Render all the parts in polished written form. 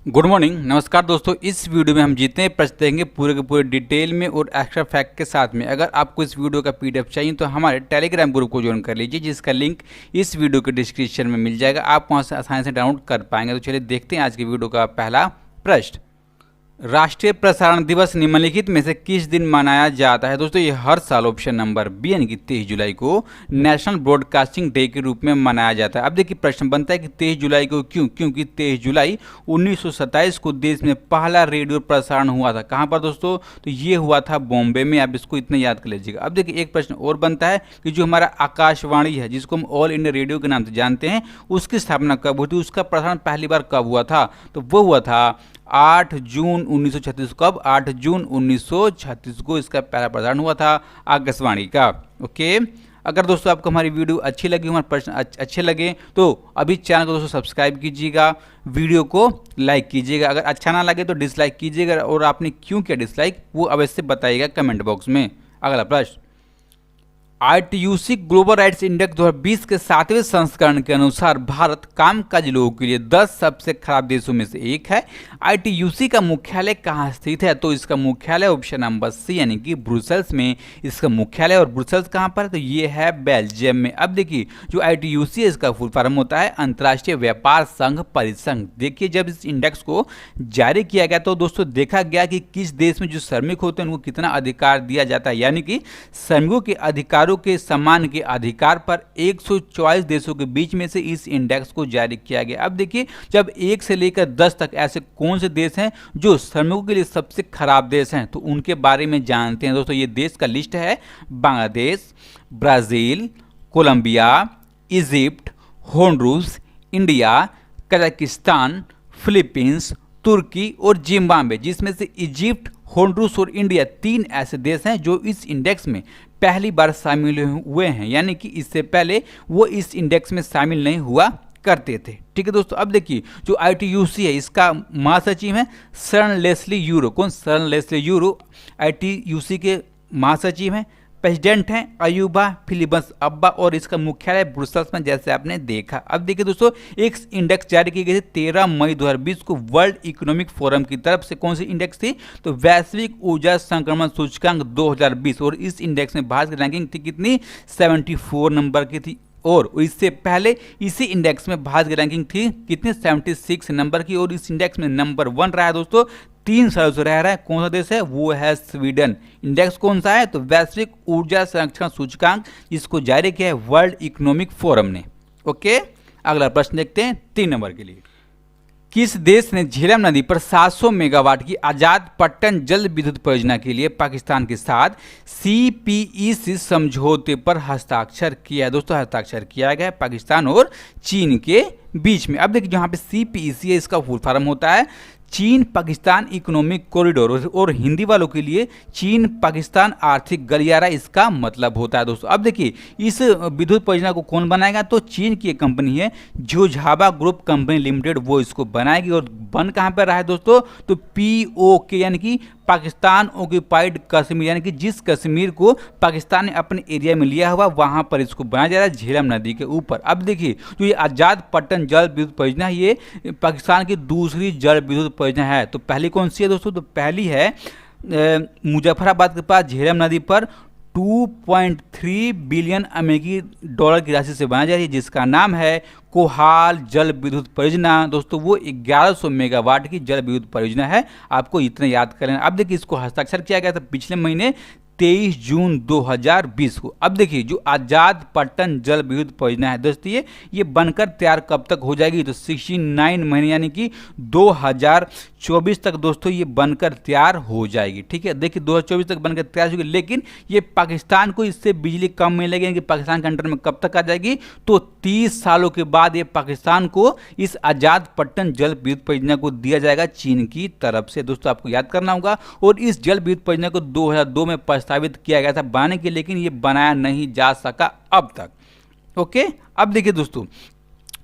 Good morning, नमस्कार दोस्तों। इस वीडियो में हम जितने प्रश्न देंगे पूरे के पूरे डिटेल में और एक्स्ट्रा फैक्ट के साथ में। अगर आपको इस वीडियो का पीडीएफ चाहिए तो हमारे टेलीग्राम ग्रुप को ज्वाइन कर लीजिए, जिसका लिंक इस वीडियो के डिस्क्रिप्शन में मिल जाएगा। आप वहां से आसानी से डाउनलोड कर पाएंगे। तो चलिए देखते हैं आज की वीडियो का पहला प्रश्न। राष्ट्रीय प्रसारण दिवस निम्नलिखित में से किस दिन मनाया जाता है? दोस्तों ये हर साल ऑप्शन नंबर बी यानी कि 23 जुलाई को नेशनल ब्रॉडकास्टिंग डे के रूप में मनाया जाता है। अब देखिए प्रश्न बनता है कि 23 जुलाई को क्यों? क्योंकि 23 जुलाई 1927 को देश में पहला रेडियो प्रसारण हुआ था। कहाँ पर दोस्तों? तो ये हुआ था बॉम्बे में। आप इसको इतना याद कर लीजिएगा। अब देखिए एक प्रश्न और बनता है कि जो हमारा आकाशवाणी है, जिसको हम ऑल इंडिया रेडियो के नाम से जानते हैं, उसकी स्थापना कब हुई थी? उसका प्रसारण पहली बार कब हुआ था? तो वो हुआ था 8 जून 1936। कब? 8 जून 1936 को इसका पहला प्रसारण हुआ था आकाशवाणी का। ओके, अगर दोस्तों आपको हमारी वीडियो अच्छी लगी, हमारे प्रश्न अच्छे लगे तो अभी चैनल को दोस्तों सब्सक्राइब कीजिएगा, वीडियो को लाइक कीजिएगा। अगर अच्छा ना लगे तो डिसलाइक कीजिएगा, और आपने क्यों किया डिसलाइक वो अवश्य बताइएगा कमेंट बॉक्स में। अगला प्रश्न, ITUC ग्लोबल राइट्स इंडेक्स 2020 के 7वें संस्करण के अनुसार भारत कामकाजी लोगों के लिए 10 सबसे खराब देशों में से एक है। ITUC का मुख्यालय कहाँ स्थित है? तो इसका मुख्यालय ऑप्शन नंबर सी यानी कि ब्रुसेल्स में इसका मुख्यालय। और ब्रुसेल्स कहाँ पर है? तो ये है बेल्जियम में। अब देखिए जो ITUC है इसका फुल फॉर्म होता है अंतर्राष्ट्रीय व्यापार संघ परिसंघ। देखिए जब इस इंडेक्स को जारी किया गया तो दोस्तों देखा गया कि किस देश में जो श्रमिक होते हैं उनको कितना अधिकार दिया जाता है, यानी कि श्रमिकों के अधिकारों के सम्मान के अधिकार पर 144 देशों के बीच में से इस इंडेक्स को जारी किया गया। अब देखिए जब 1 से लेकर 10 तक ऐसे कौन से देश हैं जो श्रमिकों के लिए सबसे खराब देश हैं, तो उनके बारे में जानते हैं दोस्तों। ये देश का लिस्ट है: Bangladesh, Brazil, Colombia, Egypt, Honduras, India, Kazakhstan, Philippines, तुर्की और जिम्बाब्वे। जिसमें से इजिप्ट, होंडुरास और इंडिया 3 ऐसे देश हैं जो इस इंडेक्स में पहली बार शामिल हुए हैं, यानी कि इससे पहले वो इस इंडेक्स में शामिल नहीं हुआ करते थे। ठीक है दोस्तों, अब देखिए जो ITUC है इसका महासचिव है सरन लेस्ली यूरो। कौन? सरन लेस्ली यूरो ITUC के महासचिव हैं। प्रेसिडेंट हैं अयूबा फिलिपस अब्बा, और इसका मुख्यालय ब्रुसेल्स में, जैसे आपने देखा। अब देखिए दोस्तों एक इंडेक्स जारी की गई थी 13 मई 2020 को वर्ल्ड इकोनॉमिक फोरम की तरफ से। कौन सी इंडेक्स थी? तो वैश्विक ऊर्जा संक्रमण सूचकांक 2020। और इस इंडेक्स में भारत की रैंकिंग थी कितनी? 74 नंबर की थी। और इससे पहले इसी इंडेक्स में भारत की रैंकिंग थी कितनी? 76 नंबर की। और इस इंडेक्स में नंबर 1 रहा है दोस्तों 3 सालों से रह रहा है। कौन सा देश है? वो है स्वीडन। इंडेक्स कौन सा है? तो वैश्विक ऊर्जा संरक्षण सूचकांक, जिसको जारी किया है वर्ल्ड इकोनॉमिक फोरम ने। ओके, अगला प्रश्न देखते हैं 3 नंबर के लिए। किस देश ने झेलम नदी पर 700 मेगावाट की आजाद पट्टन जल विद्युत परियोजना के लिए पाकिस्तान के साथ CPEC समझौते पर हस्ताक्षर किया है? दोस्तों हस्ताक्षर किया गया है पाकिस्तान और चीन के बीच में। अब देखिए जहां पे CPEC है इसका फुल फॉर्म होता है चीन पाकिस्तान इकोनॉमिक कॉरिडोर, और हिंदी वालों के लिए चीन पाकिस्तान आर्थिक गलियारा इसका मतलब होता है दोस्तों। अब देखिए इस विद्युत परियोजना को कौन बनाएगा? तो चीन की एक कंपनी है झोझाबा ग्रुप कंपनी लिमिटेड, वो इसको बनाएगी। और बन कहाँ पर रहा है दोस्तों? तो POK यानी कि पाकिस्तान ऑक्यूपाइड कश्मीर, यानी कि जिस कश्मीर को पाकिस्तान ने अपने एरिया में लिया हुआ वहां पर इसको बनाया जा रहा है झेलम नदी के ऊपर। अब देखिए जो ये आजाद पट्टन जल विद्युत परियोजना है ये पाकिस्तान की दूसरी जल विद्युत परियोजना है। तो पहली कौन सी है दोस्तों? तो पहली है मुजफ्फराबाद के पास झेलम नदी पर 2.3 बिलियन अमेरिकी डॉलर की राशि से बनाई जा रही है, जिसका नाम है कोहाल जल विद्युत परियोजना। दोस्तों वो 1100 मेगावाट की जल विद्युत परियोजना है, आपको इतना याद कर लेना। अब देखिए इसको हस्ताक्षर किया गया था पिछले महीने 23 जून 2020 को। अब देखिए जो आजाद पट्टन जल विद्युत परियोजना है दोस्तों ये बनकर तैयार कब तक हो जाएगी? तो 69 महीने यानी कि 2024 तक दोस्तों ये बनकर तैयार हो जाएगी। ठीक है, देखिए 2024 तक बनकर तैयार होगी, लेकिन ये पाकिस्तान को इससे बिजली कम मिलेगी कि पाकिस्तान के अंडर में कब तक आ जाएगी? तो 30 सालों के बाद ये पाकिस्तान को इस आजाद पट्टन जल विद्युत परियोजना को दिया जाएगा चीन की तरफ से। दोस्तों आपको याद करना होगा। और इस जल विद्युत परियोजना को 2002 में प्रस्तावित किया गया था बनाने के, लेकिन ये बनाया नहीं जा सका अब तक। ओके, अब देखिए दोस्तों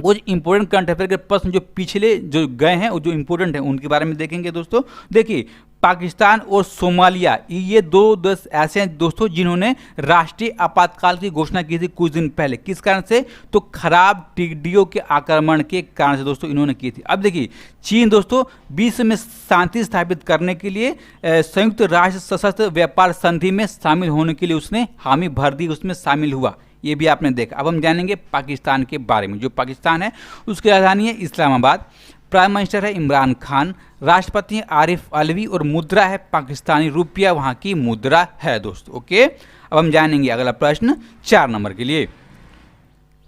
वो इंपॉर्टेंट करंट अफेयर के प्रश्न जो पिछले जो गए हैं, वो जो इंपॉर्टेंट है उनके बारे में देखेंगे दोस्तों। देखिए, पाकिस्तान और सोमालिया ये दो देश ऐसे हैं दोस्तों जिन्होंने राष्ट्रीय आपातकाल की घोषणा की थी कुछ दिन पहले। किस कारण से? तो खराब टिड्डियों के आक्रमण के कारण से दोस्तों इन्होंने की थी। अब देखिए, चीन दोस्तों विश्व में शांति स्थापित करने के लिए संयुक्त राष्ट्र सशस्त्र व्यापार संधि में शामिल होने के लिए उसने हामी भर दी, उसमें शामिल हुआ। ये भी आपने देखा। अब हम जानेंगे पाकिस्तान के बारे में। जो पाकिस्तान है उसकी राजधानी है इस्लामाबाद, प्राइम मिनिस्टर है इमरान खान, राष्ट्रपति हैं आरिफ अलवी और मुद्रा है पाकिस्तानी रुपया वहाँ की मुद्रा है दोस्तों। ओके, अब हम जानेंगे अगला प्रश्न 4 नंबर के लिए।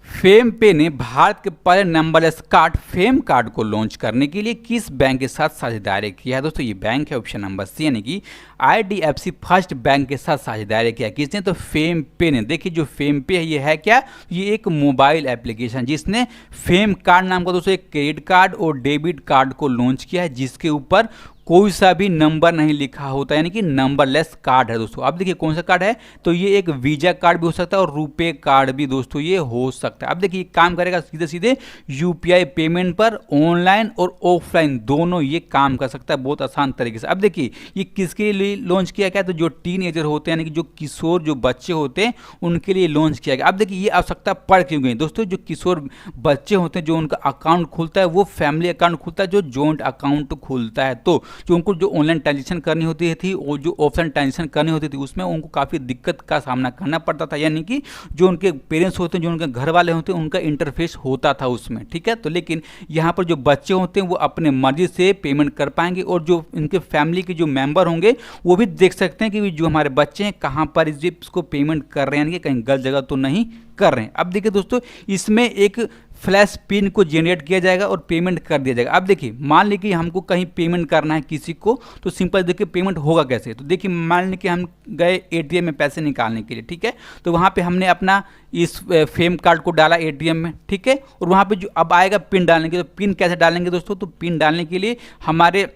फेम पे ने भारत के पहले नंबरलेस कार्ड फेम कार्ड को लॉन्च करने के लिए किस बैंक के साथ साझेदारी किया है दोस्तों? ये बैंक है ऑप्शन नंबर सी, यानी कि IDFC फर्स्ट बैंक के साथ साझेदारी किया। किसने? तो फेम पे ने। देखिए, जो फेम पे है ये है क्या? ये एक मोबाइल एप्लीकेशन जिसने फेम कार्ड नाम का दोस्तों एक क्रेडिट कार्ड और डेबिट कार्ड को लॉन्च किया है, जिसके ऊपर कोई सा भी नंबर नहीं लिखा होता, यानी कि नंबरलेस कार्ड है दोस्तों। अब देखिए कौन सा कार्ड है, तो ये एक वीजा कार्ड भी हो सकता है और रुपए कार्ड भी दोस्तों ये हो सकता है। अब देखिए काम करेगा सीधे सीधे UPI पेमेंट पर, ऑनलाइन और ऑफलाइन दोनों ये काम कर सकता है बहुत आसान तरीके से। अब देखिए ये किसके लिए लॉन्च किया गया, तो जो टीनएजर होते हैं, यानी कि जो किशोर जो बच्चे होते हैं उनके लिए लॉन्च किया गया। अब देखिए ये आवश्यकता पड़ क्यों गई दोस्तों? जो किशोर बच्चे होते हैं जो उनका अकाउंट खुलता है वो फैमिली अकाउंट खुलता है, जो जॉइंट अकाउंट खुलता है, तो जो उनको जो ऑनलाइन ट्रांजेक्शन करनी होती थी और जो ऑफलाइन ट्रांजेक्शन करनी होती थी उसमें उनको काफ़ी दिक्कत का सामना करना पड़ता था, यानी कि जो उनके पेरेंट्स होते हैं, जो उनके घर वाले होते हैं, उनका इंटरफेस होता था उसमें, ठीक है। तो लेकिन यहाँ पर जो बच्चे होते हैं वो अपने मर्जी से पेमेंट कर पाएंगे और जो इनके फैमिली के जो मेंबर होंगे वो भी देख सकते हैं कि जो हमारे बच्चे हैं कहाँ पर इसको पेमेंट कर रहे हैं, यानी कि कहीं गलत जगह तो नहीं कर रहे हैं। अब देखिए दोस्तों इसमें एक फ्लैश पिन को जनरेट किया जाएगा और पेमेंट कर दिया जाएगा। अब देखिए मान लीजिए हमको कहीं पेमेंट करना है किसी को, तो सिंपल देखिए पेमेंट होगा कैसे। तो देखिए मान लीजिए हम गए ATM में पैसे निकालने के लिए, ठीक है, तो वहाँ पे हमने अपना इस फेम कार्ड को डाला ATM में, ठीक है, और वहाँ पे जो अब आएगा पिन डालने के, तो पिन कैसे डालेंगे दोस्तों? तो पिन डालने के लिए हमारे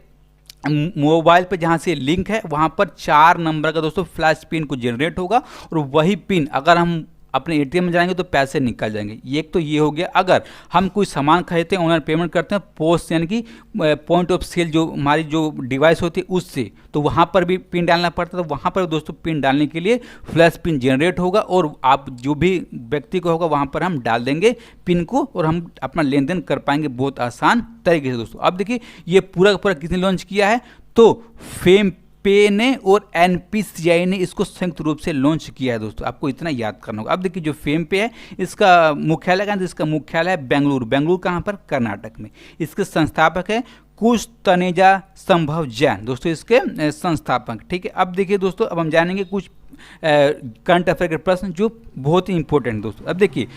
मोबाइल पे जहाँ से लिंक है वहाँ पर 4 नंबर का दोस्तों फ्लैश पिन को जनरेट होगा और वही पिन अगर हम अपने ATM में जाएंगे तो पैसे निकल जाएंगे। ये एक तो ये हो गया। अगर हम कोई सामान खरीदते हैं, ऑनलाइन पेमेंट करते हैं पोस्ट यानी कि पॉइंट ऑफ सेल जो हमारी जो डिवाइस होती है उससे, तो वहाँ पर भी पिन डालना पड़ता है। तो वहाँ पर दोस्तों पिन डालने के लिए फ्लैश पिन जनरेट होगा और आप जो भी व्यक्ति को होगा वहाँ पर हम डाल देंगे पिन को और हम अपना लेन देन कर पाएंगे बहुत आसान तरीके से दोस्तों। अब देखिए ये पूरा का पूरा किसने लॉन्च किया है, तो फेम पे ने और NPCI ने इसको संयुक्त रूप से लॉन्च किया है दोस्तों। आपको इतना याद करना होगा। अब देखिए जो फेम पे है इसका मुख्यालय कहाँ है, इसका मुख्यालय है बेंगलुरु। बेंगलुरु कहाँ पर? कर्नाटक में। इसके संस्थापक है कुश तनेजा संभव जैन दोस्तों, इसके संस्थापक, ठीक है। अब देखिए दोस्तों अब हम जानेंगे कुछ करंट अफेयर के प्रश्न जो बहुत ही इंपॉर्टेंट दोस्तों। अब देखिए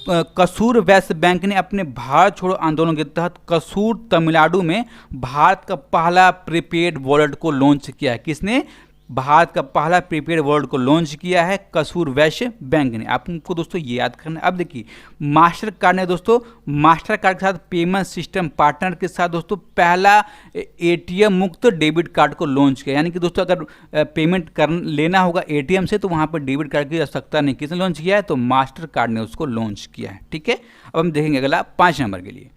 कसूर वैश्य बैंक ने अपने भारत छोड़ो आंदोलन के तहत कसूर तमिलनाडु में भारत का पहला प्रीपेड वॉलेट को लॉन्च किया है। किसने? भारत का पहला प्रीपेड वॉलेट को लॉन्च किया है कसूर वैश्य बैंक ने। आपको दोस्तों ये याद करना है। अब देखिए मास्टर कार्ड ने दोस्तों मास्टर कार्ड के साथ पेमेंट सिस्टम पार्टनर के साथ दोस्तों पहला ATM मुक्त डेबिट कार्ड को लॉन्च किया, यानी कि दोस्तों अगर पेमेंट कर लेना होगा ATM से तो वहाँ पर डेबिट कार्ड की आवश्यकता नहीं। किसने लॉन्च किया है? तो मास्टर कार्ड ने उसको लॉन्च किया है, ठीक है। अब हम देखेंगे अगला 5 नंबर के लिए।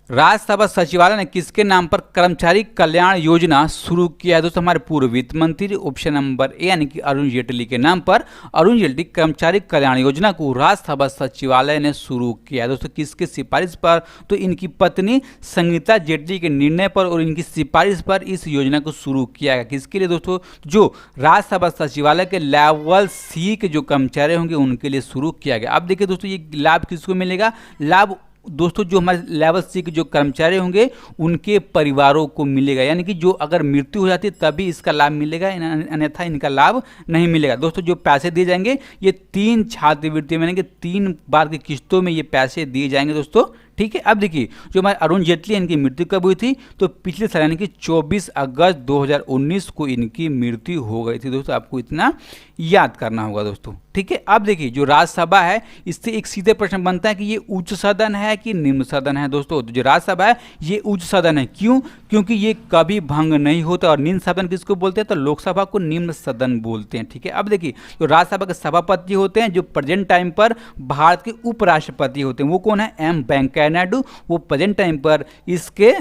राज्यसभा सचिवालय ने किसके नाम पर कर्मचारी कल्याण योजना शुरू किया है दोस्तों? हमारे पूर्व वित्त मंत्री ऑप्शन नंबर ए यानी कि अरुण जेटली के नाम पर अरुण जेटली कर्मचारी कल्याण योजना को राज्यसभा सचिवालय ने शुरू किया है दोस्तों। किसके सिफारिश पर? तो इनकी पत्नी संगीता जेटली के निर्णय पर और इनकी सिफारिश पर इस योजना को शुरू किया गया। किसके लिए दोस्तों? जो राज्यसभा सचिवालय के लेवल C के जो कर्मचारी होंगे उनके लिए शुरू किया गया। अब देखिए दोस्तों ये लाभ किसको मिलेगा? लाभ दोस्तों जो हमारे लेवल C के जो कर्मचारी होंगे उनके परिवारों को मिलेगा, यानी कि जो अगर मृत्यु हो जाती है तभी इसका लाभ मिलेगा, अन्यथा इनका लाभ नहीं मिलेगा। दोस्तों जो पैसे दिए जाएंगे ये 3 छात्रवृत्ति यानी कि 3 बार की किस्तों में ये पैसे दिए जाएंगे दोस्तों, ठीक है। अब देखिए जो हमारे अरुण जेटली इनकी मृत्यु कब हुई थी, तो पिछले साल यानी कि 24 अगस्त 2019 को इनकी मृत्यु हो गई थी दोस्तों, आपको इतना याद करना होगा दोस्तों, ठीक है। अब देखिए जो राज्यसभा है इससे एक सीधे प्रश्न बनता है कि ये उच्च सदन है कि निम्न सदन है दोस्तों। तो जो राज्यसभा है ये उच्च सदन है, क्यों? क्योंकि ये कभी भंग नहीं होता। और निम्न सदन किसको बोलते हैं, तो लोकसभा को निम्न सदन बोलते हैं, ठीक है। अब देखिए जो राज्यसभा के सभापति होते हैं, जो प्रेजेंट टाइम पर भारत के उपराष्ट्रपति होते हैं, वो कौन है, एम वेंकैया नायडू, वो प्रेजेंट टाइम पर इसके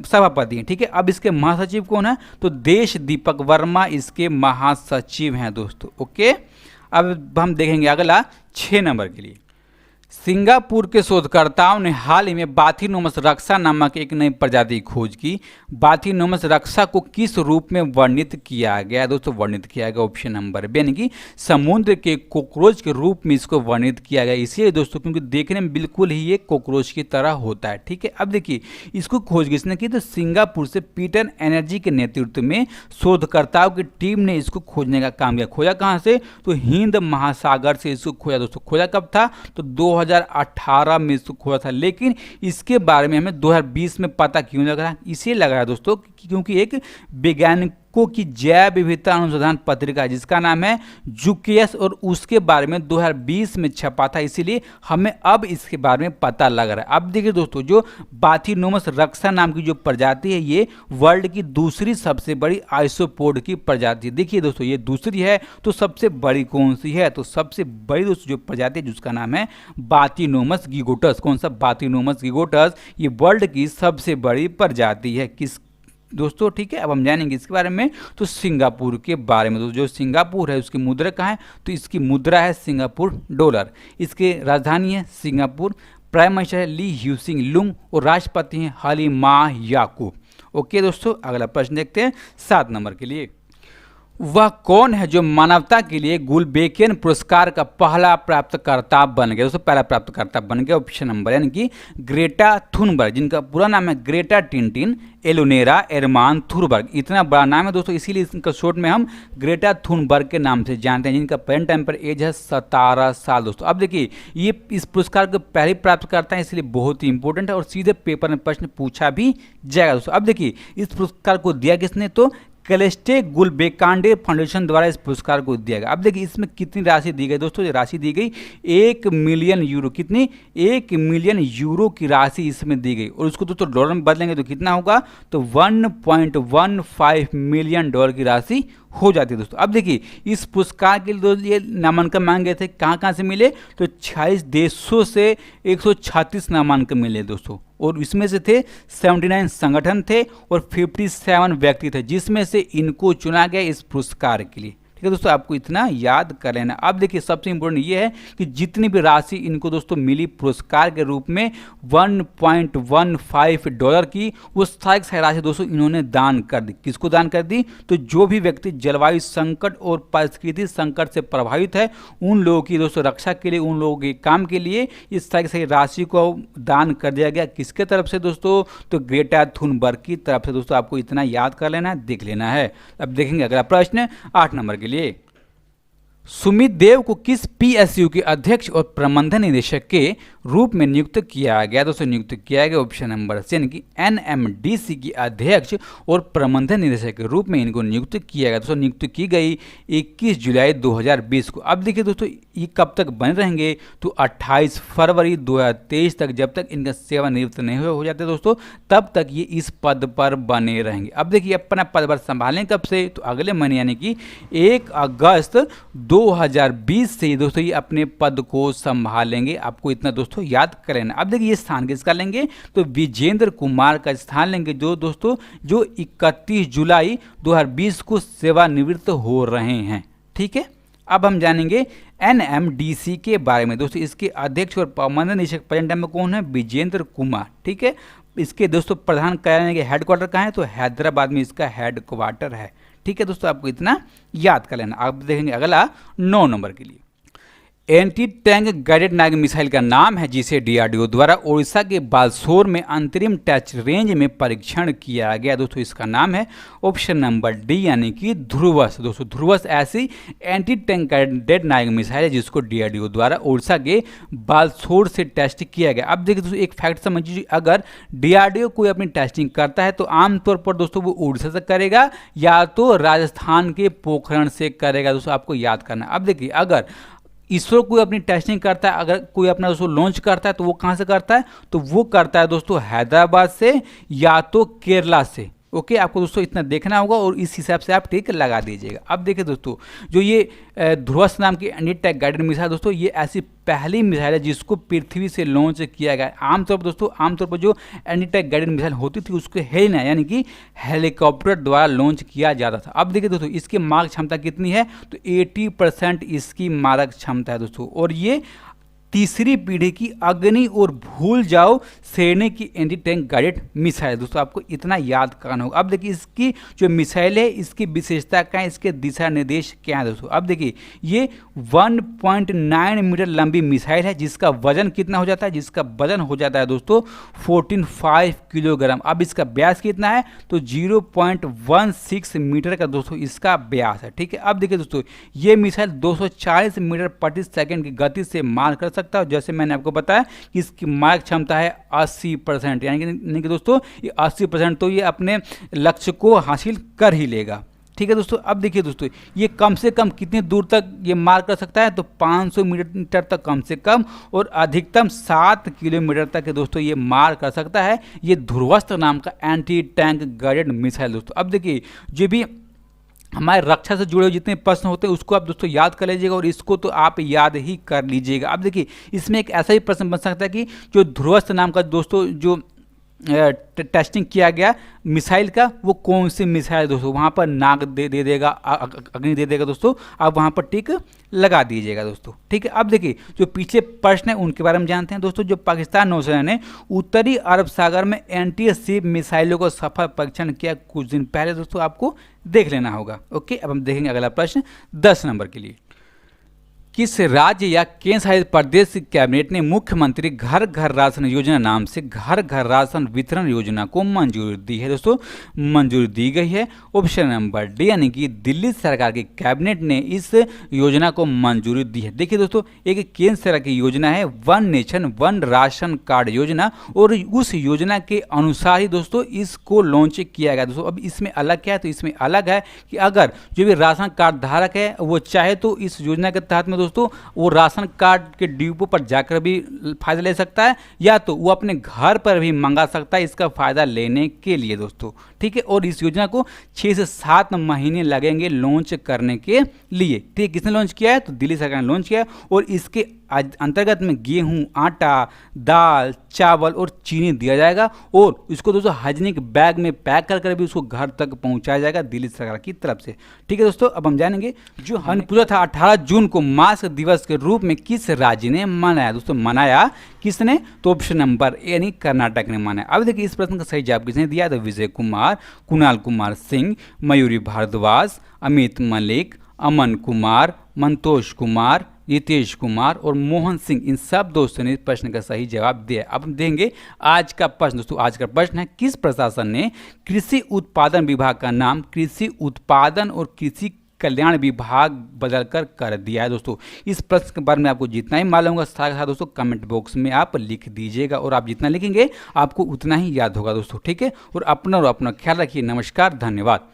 सभापति हैं, ठीक है। अब इसके महासचिव कौन है, तो देश दीपक वर्मा इसके महासचिव हैं दोस्तों, ओके। अब हम देखेंगे अगला 6 नंबर के लिए। सिंगापुर के शोधकर्ताओं ने हाल ही में बाथिनोमस रक्षा नामक एक नई प्रजाति की खोज की। बाथिनोमस रक्षा को किस रूप में वर्णित किया गया दोस्तों, वर्णित किया गया ऑप्शन नंबर बी, यानी कि समुद्र के कॉकरोच के रूप में इसको वर्णित किया गया, इसलिए दोस्तों क्योंकि देखने में बिल्कुल ही ये कॉकरोच की तरह होता है, ठीक है। अब देखिए इसको खोज किसने की, तो सिंगापुर से पीटर एनर्जी के नेतृत्व में शोधकर्ताओं की टीम ने इसको खोजने का काम किया। खोजा कहाँ से, तो हिंद महासागर से इसको खोजा दोस्तों। खोजा कब था, तो 2018 में इसको खोजा था, लेकिन इसके बारे में हमें 2020 में पता क्यों लग रहा है, इसे लग रहा है दोस्तों क्योंकि एक वैज्ञानिकों की जैव विविधता अनुसंधान पत्रिका जिसका नाम है जूकेस, और उसके बारे में 2020 में छपा था, इसीलिए हमें अब इसके बारे में पता लग रहा है। अब देखिए दोस्तों जो बाथिनोमस रक्षा नाम की जो प्रजाति है ये वर्ल्ड की दूसरी सबसे बड़ी आइसोपोड की प्रजाति है। देखिए दोस्तों ये दूसरी है, तो सबसे बड़ी कौन सी है, तो सबसे बड़ी दोस्तों जो प्रजाति है जिसका नाम है बाथिनोमस गिगोटस। कौन सा, बाथिनोमस गिगोटस, ये वर्ल्ड की सबसे बड़ी प्रजाति है किस दोस्तों, ठीक है। अब हम जानेंगे इसके बारे में, तो सिंगापुर के बारे में। तो जो सिंगापुर है उसकी मुद्रा कहाँ है, तो इसकी मुद्रा है सिंगापुर डॉलर। इसके राजधानी है सिंगापुर, प्राइम मिनिस्टर है ली ह्यूसिंग लुंग और राष्ट्रपति हैं हलीमा याकूब। ओके दोस्तों अगला प्रश्न देखते हैं 7 नंबर के लिए। वह कौन है जो मानवता के लिए गुलबेकियन पुरस्कार का पहला प्राप्तकर्ता बन गया दोस्तों, पहला प्राप्तकर्ता बन गया ऑप्शन नंबर, यानी कि ग्रेटा थुनबर्ग, जिनका पूरा नाम है ग्रेटा टिनटिन एलोनेरा एरमान थुनबर्ग। इतना बड़ा नाम है दोस्तों, इसीलिए इनका शॉर्ट में हम ग्रेटा थुनबर्ग के नाम से जानते हैं, जिनका प्रेजेंट टाइम पर एज है 17 साल दोस्तों। अब देखिए ये इस पुरस्कार को पहले प्राप्त करता है, इसलिए बहुत ही इंपॉर्टेंट है और सीधे पेपर में प्रश्न पूछा भी जाएगा दोस्तों। अब देखिए इस पुरस्कार को दिया किसने, तो कैलेस्टे गुलबेकांडे फाउंडेशन द्वारा इस पुरस्कार को दिया गया। अब देखिए इसमें कितनी राशि दी गई दोस्तों, ये राशि दी गई 1 मिलियन यूरो। कितनी, 1 मिलियन यूरो की राशि इसमें दी गई, और उसको दोस्तों डॉलर में बदलेंगे तो कितना होगा, तो 1.15 मिलियन डॉलर की राशि हो जाती है दोस्तों। अब देखिए इस पुरस्कार के लिए नामांकन मांगे थे, कहाँ कहाँ से मिले, तो 26 देशों से 136 नामांकन मिले दोस्तों, और इसमें से थे 79 संगठन थे और 57 व्यक्ति थे, जिसमें से इनको चुना गया इस पुरस्कार के लिए। ठीक है दोस्तों आपको इतना याद कर लेना। अब देखिए सबसे इंपॉर्टेंट ये है कि जितनी भी राशि इनको दोस्तों मिली पुरस्कार के रूप में 1.15 डॉलर की, वो सारी राशि दोस्तों इन्होंने दान कर दी। किसको दान कर दी, तो जो भी व्यक्ति जलवायु संकट और परिस्थिति संकट से प्रभावित है उन लोगों की दोस्तों रक्षा के लिए, उन लोगों के काम के लिए इस तरह से राशि को दान कर दिया गया। किसके तरफ से दोस्तों, तो ग्रेटा थुनबर्ग की तरफ से दोस्तों, आपको इतना याद कर लेना है, देख लेना है। अब देखेंगे अगला प्रश्न 8 नंबर के लिए। सुमित देव को किस पीएसयू के अध्यक्ष और प्रबंधन निदेशक के रूप में नियुक्त किया गया, दोस्तों नियुक्त किया गया ऑप्शन नंबर सी, यानी कि एनएमडीसी की अध्यक्ष और प्रबंधन निदेशक के रूप में इनको नियुक्त किया गया दोस्तों। नियुक्त की गई 21 जुलाई 2020 को। अब देखिए दोस्तों ये कब तक बने रहेंगे, तो 28 फरवरी 2023 तक, जब तक इनका सेवानिवृत्त नहीं हो जाते दोस्तों तब तक ये इस पद पर बने रहेंगे। अब देखिए अपना पदभार संभालें कब से, तो अगले महीने यानी कि 1 अगस्त 2020 से दोस्तों ये अपने पद को संभालेंगे। आपको इतना दोस्तों याद कर लेना। अब देखिए ये स्थान किसका लेंगे, तो विजेंद्र कुमार का स्थान लेंगे, जो दोस्तों जो 31 जुलाई 2020 को सेवानिवृत्त हो रहे हैं। ठीक है, अब हम जानेंगे एनएमडीसी के बारे में दोस्तों। इसके अध्यक्ष और प्रबंधन निदेशक प्रेजेंट टाइम में कौन है, विजेंद्र कुमार। ठीक है, इसके दोस्तों प्रधान कार्यालय के हेडक्वार्टर कहाँ है, तो हैदराबाद में इसका हेडक्वार्टर है। ठीक है दोस्तों आपको इतना याद कर लेना। अब देखेंगे अगला 9 नंबर के लिए। एंटी टैंक गाइडेड नाग मिसाइल का नाम है जिसे डीआरडीओ द्वारा ओडिशा के बालसोर में अंतरिम टेस्ट रेंज में परीक्षण किया गया। दोस्तों इसका नाम है ऑप्शन नंबर डी यानी कि ध्रुवस। दोस्तों ध्रुवस ऐसी एंटी टैंक गाइडेड नाग मिसाइल है जिसको डीआरडीओ द्वारा ओडिशा के बालसोर से टेस्ट किया गया। अब देखिए दोस्तों एक फैक्ट समझिए, अगर डीआरडीओ कोई अपनी टेस्टिंग करता है तो आमतौर पर दोस्तों वो उड़ीसा से करेगा या तो राजस्थान के पोखरण से करेगा। दोस्तों आपको याद करना। अब देखिए अगर इसरो कोई अपनी टेस्टिंग करता है, अगर कोई अपना दोस्तों लॉन्च करता है तो वो कहाँ से करता है, तो वो करता है दोस्तों हैदराबाद से या तो केरला से। ओके आपको दोस्तों इतना देखना होगा और इस हिसाब से आप टिक लगा दीजिएगा। अब देखिए दोस्तों जो ये ध्रुवस नाम की एंटी टैंक गाइडेड मिसाइल दोस्तों ये ऐसी पहली मिसाइल है जिसको पृथ्वी से लॉन्च किया गया। आमतौर पर दोस्तों आमतौर पर जो एंटी टैंक गाइडेड मिसाइल होती थी उसको हेलिना यानी कि हेलीकॉप्टर द्वारा लॉन्च किया जाता था। अब देखिए दोस्तों इसकी मारक क्षमता कितनी है, तो 80% इसकी मारक क्षमता है दोस्तों। और ये तीसरी पीढ़ी की अग्नि और भूल जाओ श्रेणी की एंटी टैंक गाइडेड मिसाइल। दोस्तों आपको इतना याद करना होगा। अब देखिए इसकी जो मिसाइल है इसकी विशेषता क्या है, इसके दिशा निर्देश क्या है दोस्तों। अब देखिए ये 1.9 मीटर लंबी मिसाइल है जिसका वजन कितना हो जाता है, जिसका वजन हो जाता है दोस्तों 14.5 किलोग्राम। अब इसका व्यास कितना है, तो 0.16 मीटर का दोस्तों इसका व्यास है। ठीक है अब देखिए दोस्तों ये मिसाइल 240 मीटर प्रति सेकंड की गति से मार कर सकता है। जैसे मैंने आपको बताया कि इसकी मारक क्षमता है 80%, यानी कि दोस्तों ये 80% तो ये अपने लक्ष्य को हासिल कर ही लेगा। ठीक है दोस्तों अब देखिए दोस्तों ये कम से कम कितनी दूर तक ये मार कर सकता है, तो 500 मीटर तक कम से कम और अधिकतम 7 किलोमीटर तक दोस्तों ये मार कर सकता है। ये ध्रुवस्त्र नाम का एंटी टैंक गाइडेड मिसाइल दोस्तों। अब देखिए जो भी हमारे रक्षा से जुड़े हुए जितने प्रश्न होते हैं उसको आप दोस्तों याद कर लीजिएगा और इसको तो आप याद ही कर लीजिएगा। अब देखिए इसमें एक ऐसा ही प्रश्न बन सकता है कि जो ध्रुवस्त्र नाम का दोस्तों जो टेस्टिंग किया गया मिसाइल का वो कौन सी मिसाइल दोस्तों, वहाँ पर नाग दे देगा, अग्नि दे देगा दोस्तों। आप वहाँ पर टिक लगा दीजिएगा दोस्तों। ठीक है अब देखिए जो पिछले प्रश्न है उनके बारे में जानते हैं दोस्तों। जो पाकिस्तान नौसेना ने उत्तरी अरब सागर में एंटी शिप मिसाइलों को सफल परीक्षण किया कुछ दिन पहले दोस्तों, आपको देख लेना होगा। ओके अब हम देखेंगे अगला प्रश्न 10 नंबर के लिए। किस राज्य या केंद्र शासित प्रदेश की कैबिनेट ने मुख्यमंत्री घर घर राशन योजना नाम से घर घर राशन वितरण योजना को मंजूरी दी है दोस्तों, मंजूरी दी गई है। ऑप्शन नंबर डी यानी कि दिल्ली सरकार की कैबिनेट ने इस योजना को मंजूरी दी है। देखिए दोस्तों एक केंद्र सरकार की योजना है one nation one ration card योजना और उस योजना के अनुसार ही दोस्तों इसको लॉन्च किया गया दोस्तों। अब इसमें अलग क्या है, तो इसमें अलग है कि अगर जो भी राशन कार्ड धारक है वो चाहे तो इस योजना के तहत में दोस्तों वो राशन कार्ड के डिपो पर जाकर भी फायदा ले सकता है या तो वो अपने घर पर भी मंगा सकता है इसका फायदा लेने के लिए दोस्तों। ठीक है और इस योजना को 6 से 7 महीने लगेंगे लॉन्च करने के लिए। ठीक है किसने लॉन्च किया है, तो दिल्ली सरकार ने लॉन्च किया है और इसके अंतर्गत में गेहूं, आटा, दाल, चावल और चीनी दिया जाएगा और इसको दोस्तों हाइजीनिक बैग में पैक कर कर भी उसको घर तक पहुंचाया जाएगा दिल्ली सरकार की तरफ से। ठीक है दोस्तों अब हम जानेंगे जो हमने पूछा था 18 जून को मास्क दिवस के रूप में किस राज्य ने मनाया दोस्तों, मनाया किसने, तो ऑप्शन नंबर ए यानी कर्नाटक ने मनाया। अब देखिए इस प्रश्न का सही जवाब किसने दिया, तो विजय कुमार, कुणाल कुमार सिंह, मयूरी भारद्वाज, अमित मलिक, अमन कुमार, मंतोष कुमार, रितेश कुमार और मोहन सिंह, इन सब दोस्तों ने इस प्रश्न का सही जवाब दिया। अब हम देंगे आज का प्रश्न दोस्तों। आज का प्रश्न है किस प्रशासन ने कृषि उत्पादन विभाग का नाम कृषि उत्पादन और कृषि कल्याण विभाग बदलकर कर दिया है दोस्तों। इस प्रश्न के बारे में आपको जितना ही मालूम होगा साथ दोस्तों कमेंट बॉक्स में आप लिख दीजिएगा और आप जितना लिखेंगे आपको उतना ही याद होगा दोस्तों। ठीक है और अपना ख्याल रखिए। नमस्कार, धन्यवाद।